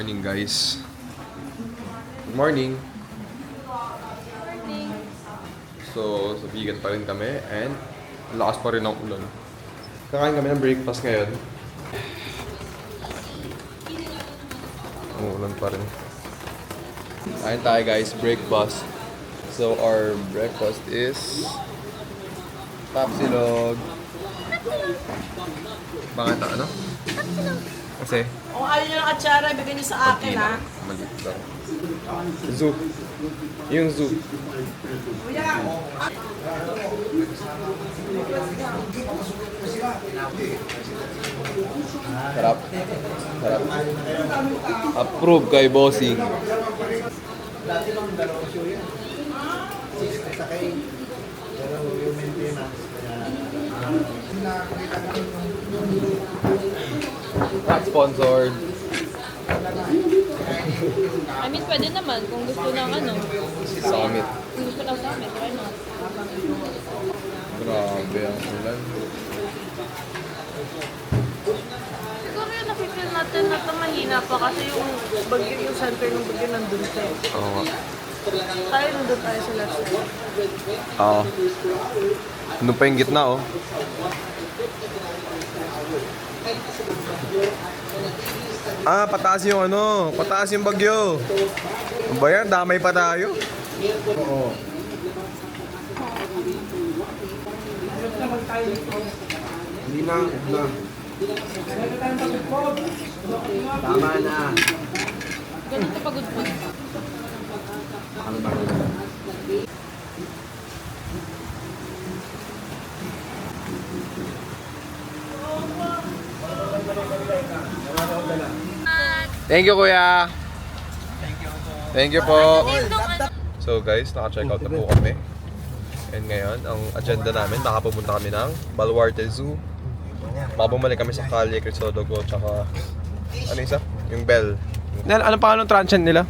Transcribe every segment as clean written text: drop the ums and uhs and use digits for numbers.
morning, guys. Good morning. Morning. So, sa vegan pa rin kami and lakas pa rin ang ulan. Kakain kami ng breakfast ngayon. Umuulan pa rin. Kain tayo, guys, breakfast. So, our breakfast is tapsilog. Bakit ano? Kasi Kung ayaw nyo ng atsara, bigyan nyo sa akin, ha? maliit lang. Zoo. Yung zoo. Sarap. Sarap. Approve kay bossing. Dati lang dalawang show yan. Sa kay yung maintenance. Not sponsored. I mean, pwede naman kung gusto ng ano. Summit. Kung gusto ng summit, why not? Grabe ang ulan. Siguro yung nakifeel natin na ito mahina pa kasi yung bagyo, yung center ng bagyo nandun tayo. Oo nga. Tayo nandun tayo sa left side. Oo. Ano pa yung gitna, oh. Ah, pataas yung ano. Pataas yung bagyo. Ano ba yan? Damay pa tayo. Oo. Hindi na. Tama na. Ganito pagod po. Ano ba? Thank you, kuya. Thank you po. So guys, naka-check out na po kami. And ngayon, ang agenda namin, baka pumunta kami ng Baluarte Zoo. Baka bumalik kami sa Calle Crisostomo, tsaka ano isa? Yung Bell. Ano pa anong transient nila?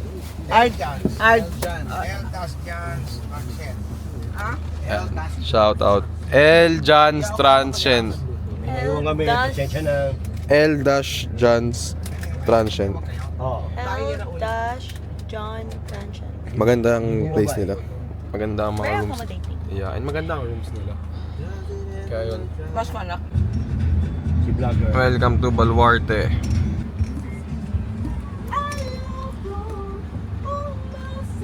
Shout out. L. John's Transient. Iwan kami. Pasensya na. L. John's Transient. Oo. John Tension. Maganda ang place nila. Maganda ang mga Very rooms. accommodating. Yeah, and maganda ang rooms nila. Kaya yun. Mas malak. Si vlogger. Welcome to Baluarte.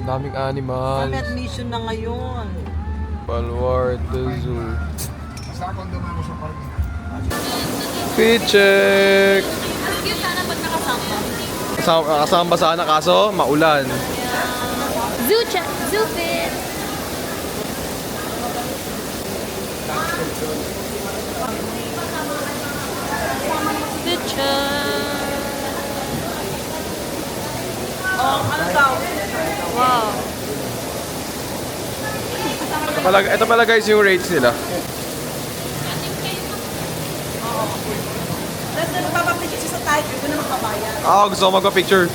Daming animals. May admission na ngayon. Baluarte Zoo. Fit check! Ang cute sana pag nakasama. Kasama sana kaso maulan. Zoo check! Zoo fit! Picture! Oh, ano daw? Wow! Ito pala guys yung rates nila. Tapos na magpapapicture siya sa tayo, doon na magpapayan. Ako gusto ko magpa-picture.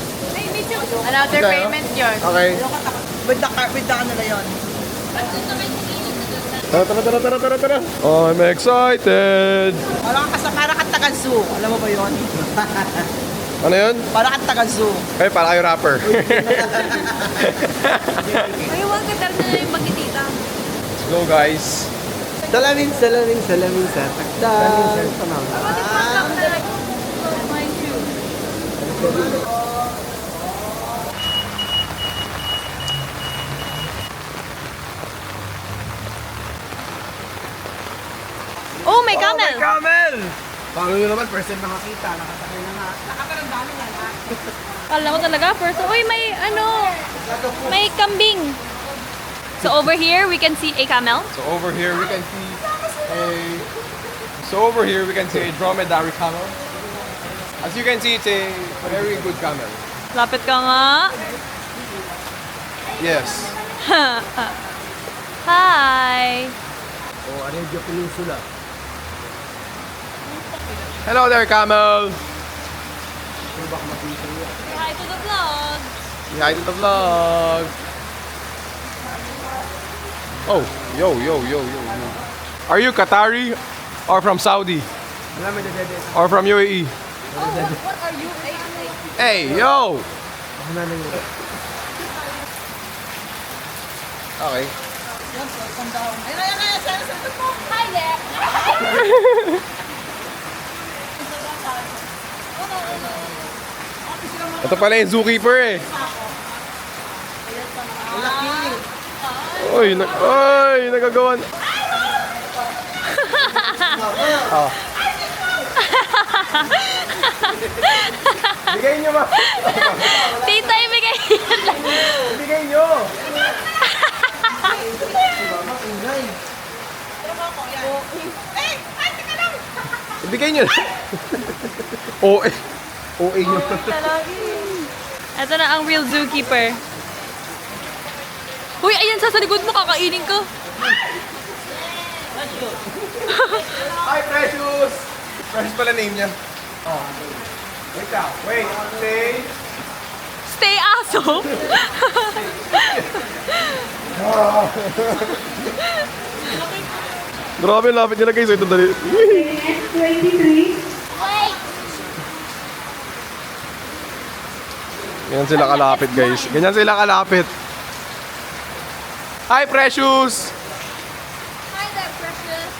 Another Ikaw? payment yun. Okay. With the ano na yun. Tara. Oh, I'm excited! Para kang taga-zoo. Alam mo ba yun? Ano yun? Para kang taga-zoo. Eh, para kayo rapper. Ay, huwag ka talaga na yung magkitita. Let's go guys. Salamin sa takdal. Mine too. Oh, may camel! Camel! Paano nyo naman, first time nakakita, nakasakay na nga. Nakakarandami na lahat. Kala ko talaga first. Uy, may ano, may kambing. So over here, we can see a camel. So over here we can see a dromedary camel. As you can see, it's a very good camel. Lapit ka nga. Yes. Hi! O, Arabia Peninsula. Hello there, camel. Hi to the vlog. Say hi to the vlog. Oh, yo. Are you Qatari or from Saudi Alam mo, dede. or from UAE? what are you? Hey, yo! Ako na lang yun. Okay. Hi there! Ito pala yung zookeeper eh. Oy, nagagawan. Oh. Bigay nyo ba? Tita, ibigay yan lang. Bigay nyo! Bigay nyo. OA. OA nyo. Ito na ang real zookeeper. Uy, ayan sa likod mo, kakainin ko. Hi, Precious! Precious pala name niya. Oh. Wait lang. Wait. Stay. Stay aso. Grabe, lapit nila guys. Ito dali. Ganyan sila kalapit guys. Ganyan sila kalapit. Hi, Precious! Hi there, precious.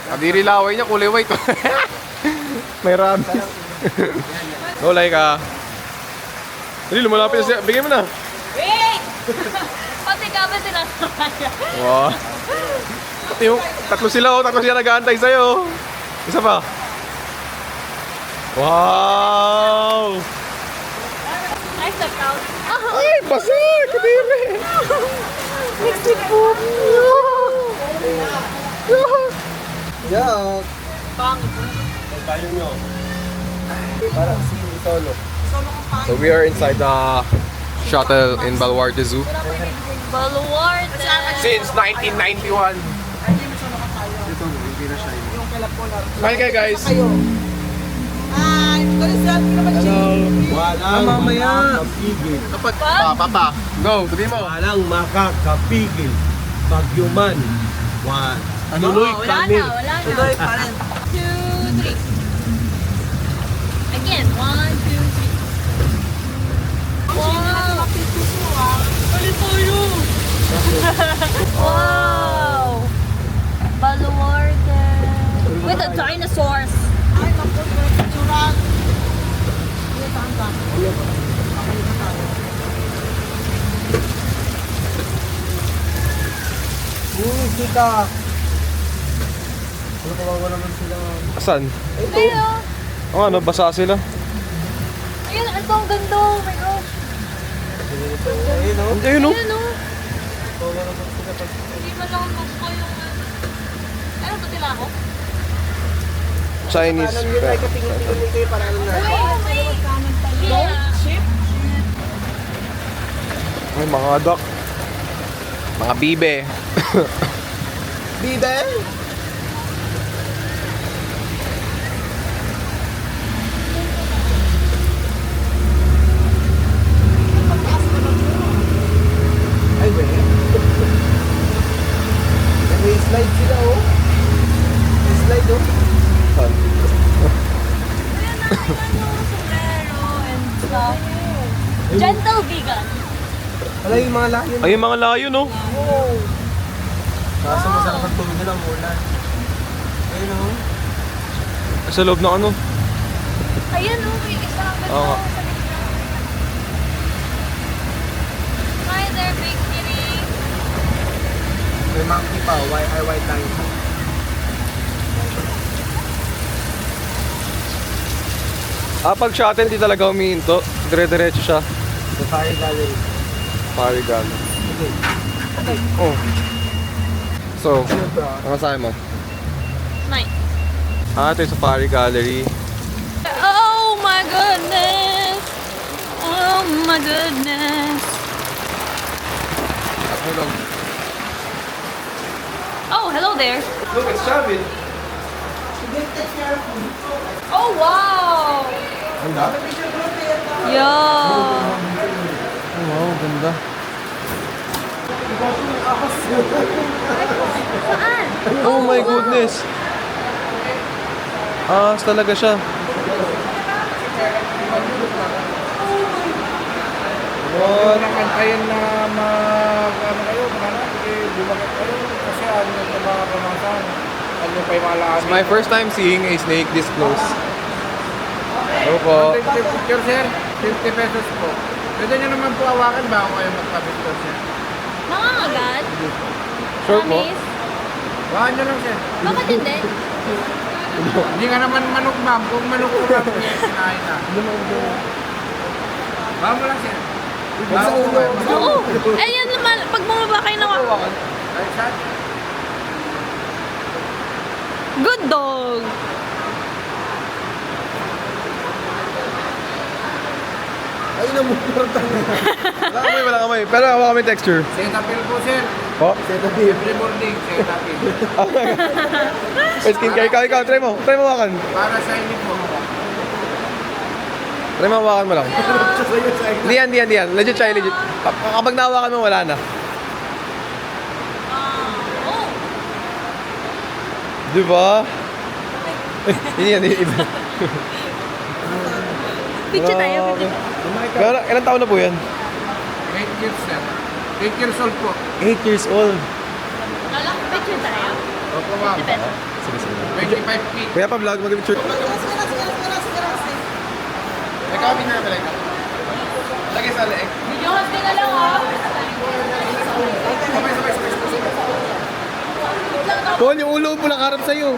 Kadiri laway niya, kulay white. May rabies. No, like Dali, lumalapit na siya. Bigay mo na. Wait! Pati ka ba sila? Wow. Pati yung, tatlo sila nag-aantay sa'yo. Isa pa. Wow! Nice na count. Ay, basa! Kadiri! Mixed with poop. Yak! Tayo nyo. Parang si Solo. So we are inside the shuttle in Baluarte Zoo. Baluarte. Since 1991. Ito, hindi na siya yun. Hi guys! Walang makakapigil. Papa, go, sabi mo. Walang makakapigil. Pagyuman. Tuloy Wala kami. na, wala na. Tuloy pa rin. 2, 3. Again, 1, 2, 3. Wow! Wow! Baluarte. With the dinosaurs. Kita. Ano kawawa naman sila? Asan? Ayun. Oh, ano, basa sila. Ayun, ito ang ganda. Oh my gosh. Ayun o. Ayun no? Ayun, oh. Hindi mo lang gusto yung... Ano ba tila ako? Chinese Alam nyo na, pet. katingin-tingin kayo para ano na. May ship. Ay, mga duck. Mga bibe. Bibe? Ay, be. May slide sila, oh. May slide, oh. Ayun na, sombrero and stuff. Gentle vegan. Wala yung mga layo. Ay, yung mga layo, no? Kaso masarap ang tulog nila, mulan. Ayun, oh. Sa loob ng ano? Ayun, oh, may isa ang ganda. Oo. Hi there, big kitty. May monkey pa, white line. Pag shuttle, hindi talaga humihinto. Dire-diretso siya. Safari Gallery. Parigan. Oh. So, ano sabi mo? Nice. Ito yung Safari Gallery. Oh my goodness. Oh my goodness. Oh, hello there. Look, it's Shabit. Oh, wow. Ganda? Yeah. Oh, wow, ganda. Saan? Oh my goodness. Talaga siya. Huwag na kantayin na ano kayo, bumagat kayo. Kasi ano yung mga kamasan. Ano pa yung malaan. It's my first time seeing a snake this close. Hello po. Picture sir, 50 pesos po. Pwede nyo naman po awakan bago kayo magpa-picture sir. Nangangagat? Sure po. Promise? Awakan nyo lang sir. Bakit hindi? Hindi nga naman manok ma'am. Kung manok ko ma'am, kinain na. Bawa mo lang sir. Bawa mo kayo. Oo. Ayan naman, pag bumaba kayo naman. Ay, sir. Good dog. Ay, namumurta. Wala kamay. Pero hawa kami texture. Cetaphil po sir. Po? Cetaphil. Every morning, Cetaphil. Skincare. Ikaw. Try mo hawakan. Para sa inyo po. Try mo hawakan mo lang. Hindi yan. Legit siya, legit. Kapag nahawakan mo, wala na. Oh. Di ba? Hindi yan. Picture tayo. Pero ilang taon na po yan? 8 years sir. 8 years old po. 8 years old. Lala, picture tayo. Opo ma'am. Sige. 25 feet. Kuya pa vlog, mag-picture. May kami na pala ito. Lagi sa leeg. Video kasi na lang ah. Paul, yung ulo po nakaharap sa'yo.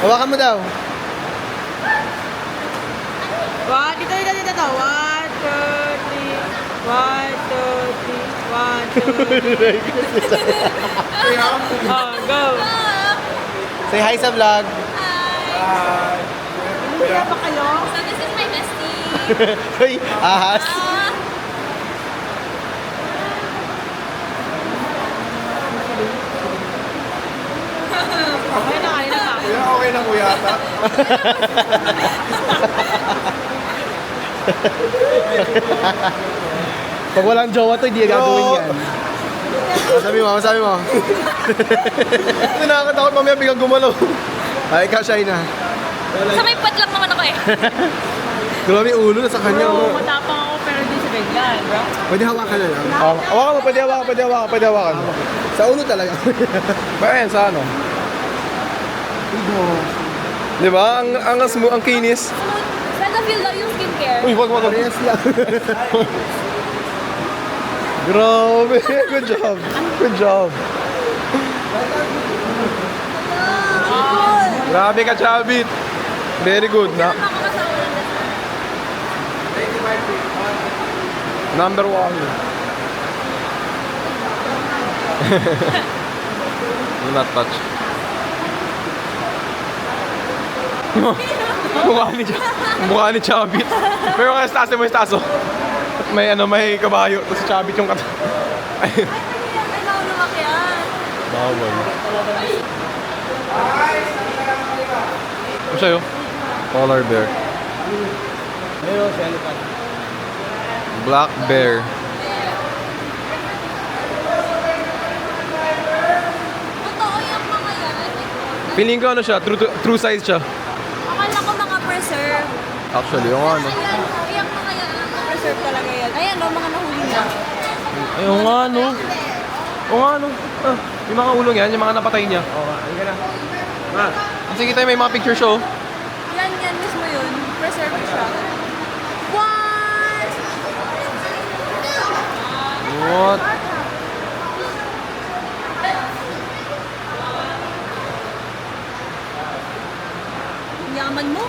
Hawakan mo daw. Dito. 1, 2, 3. 1, 2, 3. 1, 2, 3. Oh, go. Say hi sa vlog. Hindi ba kayo? So this is my bestie. Hoy, ahas. Okay na, kayo na. Kuya, okay na kuya ata. Pag walang jowa to, hindi gagawin yan. Masabi mo. Ito nakakatakot mamaya biglang gumalaw. Ay, ikaw, Shaina. Sa may patlak naman ako eh. Grabe yung ulo na sa kanya. Bro, Oh. matapang ako pero di sa biglan, bro. Pwede hawakan na lang. Hawakan mo, pwede hawakan. Sa ulo talaga. Ba yan, sa ano? Di ba? Ang smooth, ang kinis. Cetaphil daw yung skincare. Uy, wag. Parehas lang. Grabe. Good job. Grabe ka, Chabit. Very good. Number 1. Do not touch. Mukha ni Chabit. Pero kaya staso. May kabayo. Tapos Chabit yung kata. Ayun. Kailangan lumakyat. Bawal. Ano sa'yo? Polar bear. Ayun, sa elephant. Black bear. Totoo yung mga yan. Feeling ko ano siya, true size siya. Akala ko mga preserve. Actually, yung ano. Ayan, yung mga yan. Preserve talaga yan. Ayan o, mga nahuli na. Ay, yung ano. Ah, yung mga ulong yan, yung mga napatay niya. Ayun ka na. Sige tayo, may mga picture show. Yan mismo yun. Preserve siya. What? What? Yaman mo.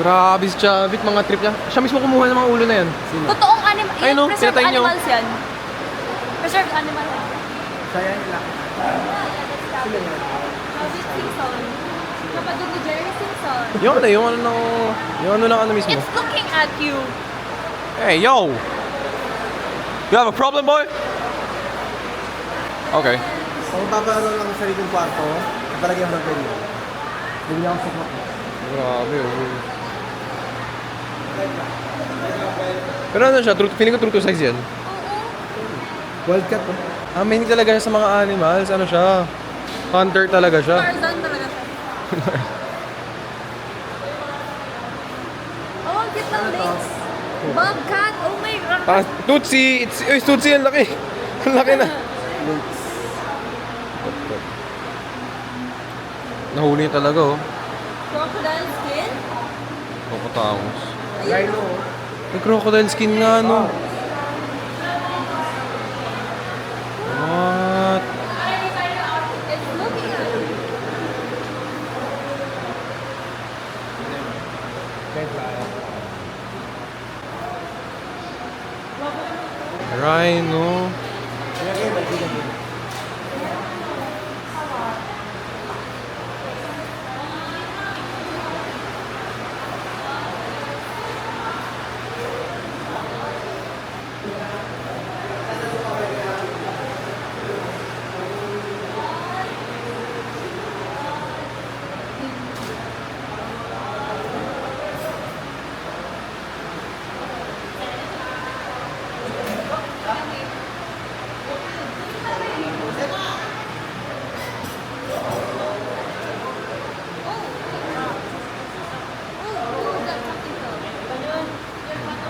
Grabe si Chavit, mga trip niya. Siya mismo kumuha ng mga ulo na yan. Totoong animal. Ay, no, Preserved pinatay niyo. animals yan. Preserved animal. Saya nila. David Simpson. Kapatid ni Jerry Simpson. Yung ano ng ano mismo. It's looking at you. Hey, yo! You have a problem, boy? Okay. Kung papaano lang sa sariling kwarto, palagyan mo ng ganyan. Bigyan ako sa kwarto. Grabe, oh. Pero ano siya, feeling ko true to size yan. Wildcat po. Mahilig talaga siya sa mga animals. Ano siya? Hunter talaga siya. Tarzan talaga siya. cute ng legs. Bobcat, oh my God. Tootsie! It's Tootsie, ang laki. Ang laki na. Nahuli niya talaga, oh. Crocodile skin? Kapatangos. Rhino. May crocodile skin nga, no? What? It's looking at me. Rhino.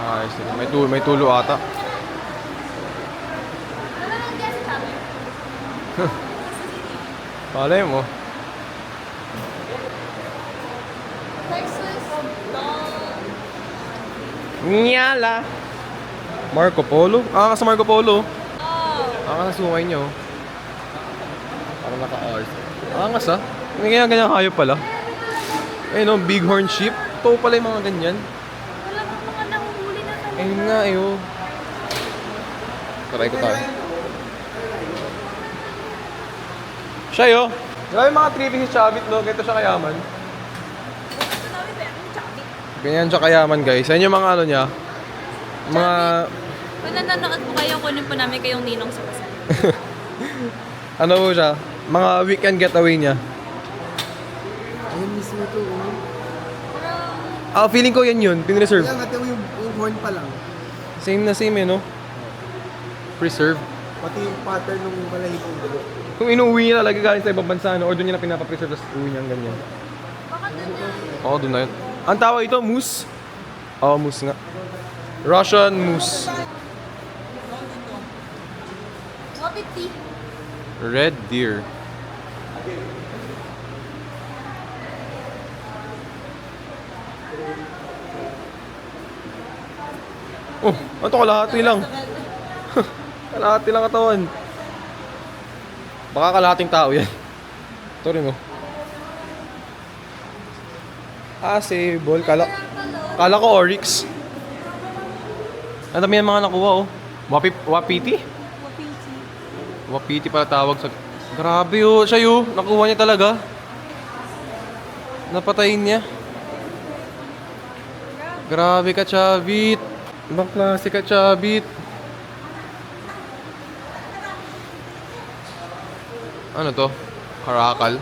Ayos din. May tulo ata. Palay mo. Texas dog. Nyala. Marco Polo? Ah, sa Marco Polo. Oh. Ah, sa sungay niyo. Parang naka-art. Angas ah. May ganyan hayop pala. Eh no, bighorn sheep. Ito pala yung mga ganyan. Wala pang mga nahuhuli na talaga. Ayun nga eh oh. Try ko tayo. Siya yo. Grabe mga trippy si Chavit no. Ganito siya kayaman. Gusto namin pero yung chubby. Ganyan siya kayaman guys. Yan yung mga ano niya. Mga... Kung nanonood po kayo, kunin po namin kayong ninong sa kasal. ano po siya? Mga weekend getaway niya. Ayun mismo ito. Ah, feeling ko yan yun. Pinreserve. Kaya nga ito yung horn pa lang. Same na same eh no? Preserve. Pati yung pattern ng malahipong dugo. Kung inuwi niya talaga galing sa ibang bansa, no? Or doon niya na pinapapreserve, tapos uwi niya ang ganyan. Baka doon yan. Oo, doon na yun. Ang tawag ito, moose. Oo, moose nga. Russian moose. Wapiti. Red deer. Oh, ano to? Kalahati lang. Kalahati lang katawan. Baka kalahating tao yan. Ito rin oh. Ah, sable. Kala ko oryx. Ang dami yung mga nakuha oh. Wapiti? Wapiti. Wapiti pala tawag sa... Grabe oh. Siya yun. Nakuha niya talaga. Napatayin niya. Grabe ka, Chavit. Ibang klase ka, Chavit. Ano to? Karakal.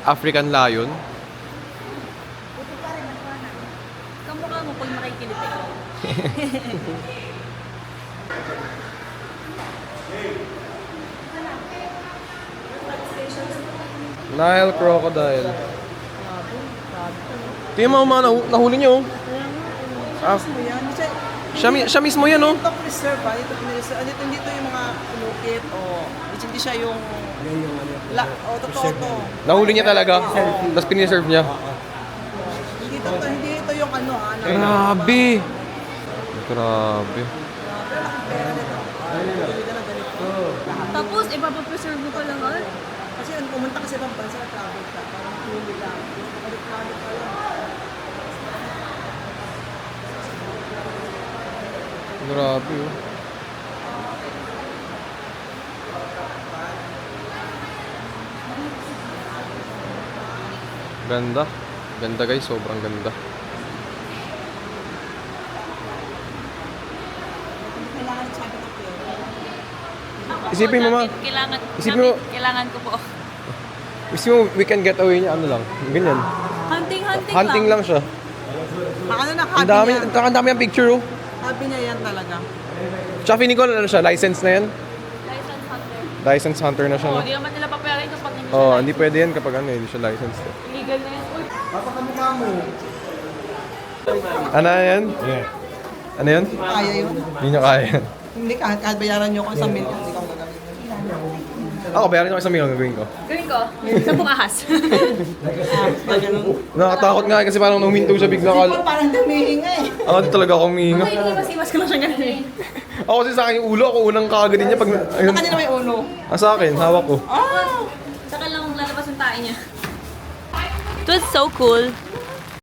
African lion. Kamukha mo pag nakikinig ka. Nile crocodile. Tingnan mo mga nahuli niyo. Ah, Yan, siya mismo yan oh. ito preserve ba? Ito preserve. Hindi ito yung mga pinukit o hindi siya yung totoo to. Nahuli niya talaga. Tapos piniserve niya. Hindi ito yung ano Grabe. Grabe. Tapos, ipapapreserve mo pa lahat. Kasi pumunta kasi ibang bansa na travel ka. Parang huli lang. Balik-balik pa lang. Grabe oh. Ganda. Ganda guys, sobrang ganda. Kailangan sa akin ito. Isipin mo, Ma. Isipin mo. Kailangan ko po. Gusto mo weekend getaway niya, ano lang, ganyan. Hunting lang siya. Ano na Ang dami, ang dami ang picture oh. Happy niya yan talaga. Tsaka feeling ko ano siya, license na yan. License hunter. License hunter na siya. Oo, No? di naman nila papayarin kapag hindi siya Oh, live. hindi pwede yan kapag ano, hindi siya licensed. Illegal na yan. Uy, Papakamukha mo. Ano yan? Yeah. Ano yan? Kaya yun. Hindi nyo kaya. Hindi, kahit bayaran nyo ako sa million, hindi ko gagawin. Ako, bayaran nyo 1 million gagawin ko. Gawin ko. 10 ahas. Nakakatakot nga kasi parang huminto siya bigla. Parang dumihinga eh. Ako di talaga akong humihinga. Ay, iwas-iwas ko lang siya ganun eh. Ako kasi sa akin yung ulo, ako unang kakagadin niya pag... Ayun. Sa kanina may ulo. Sa akin, hawak ko. Saka lang lalabas yung tae niya. It was so cool.